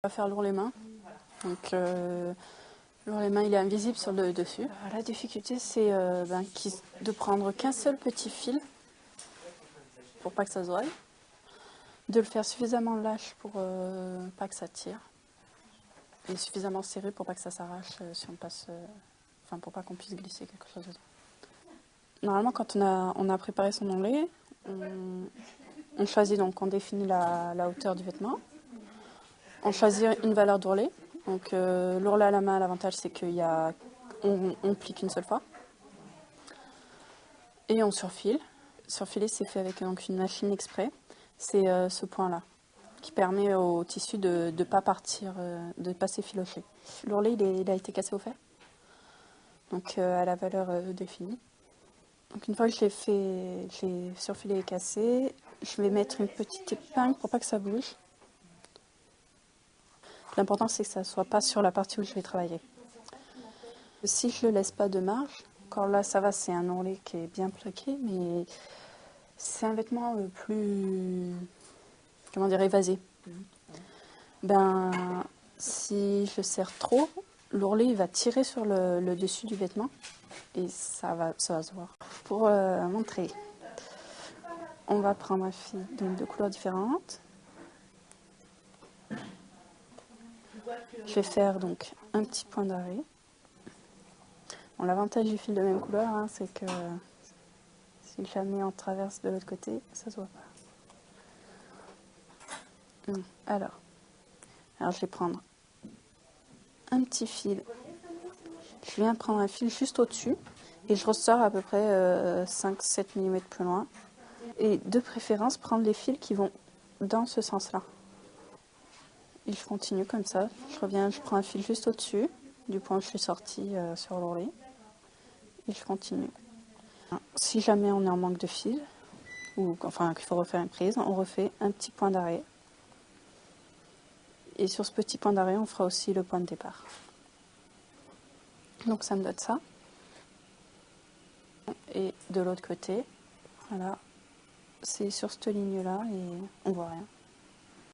On va faire l'ourlet main. Donc l'ourlet main il est invisible sur le dessus. La difficulté c'est de prendre qu'un seul petit fil pour pas que ça se voie, de le faire suffisamment lâche pour pas que ça tire et suffisamment serré pour pas que ça s'arrache si on passe, pour pas qu'on puisse glisser quelque chose dedans. Normalement quand on a préparé son ourlet, on choisit donc, on définit la hauteur du vêtement, on choisit une valeur d'ourlet. Donc l'ourlet à la main, l'avantage c'est qu'on plie qu'une seule fois. Et on surfile. Surfiler c'est fait avec donc, une machine exprès. C'est ce point-là qui permet au tissu de ne pas partir, de ne pas s'effilocher. L'ourlet il a été cassé au fer, donc à la valeur définie. Donc une fois que j'ai surfilé et cassé, je vais mettre une petite épingle pour pas que ça bouge. L'important c'est que ça ne soit pas sur la partie où je vais travailler. Si je ne laisse pas de marge, encore là ça va, c'est un ourlet qui est bien plaqué, mais c'est un vêtement plus, comment dire, évasé. Si je serre trop, l'ourlet il va tirer sur le dessus du vêtement et ça va se voir. Pour montrer, on va prendre un fil de couleurs différentes. Je vais faire donc un petit point d'arrêt. Bon, l'avantage du fil de même couleur, c'est que si jamais on traverse de l'autre côté, ça se voit pas. Alors je vais prendre un petit fil. Je viens prendre un fil juste au-dessus et je ressors à peu près 5-7 mm plus loin. Et de préférence, prendre les fils qui vont dans ce sens-là. Et je continue comme ça. Je reviens, je prends un fil juste au-dessus du point où je suis sortie sur l'ourlet. Et je continue. Si jamais on est en manque de fil, ou qu'il faut refaire une prise, on refait un petit point d'arrêt. Et sur ce petit point d'arrêt, on fera aussi le point de départ. Donc ça me donne ça. Et de l'autre côté, voilà, c'est sur cette ligne-là et on voit rien.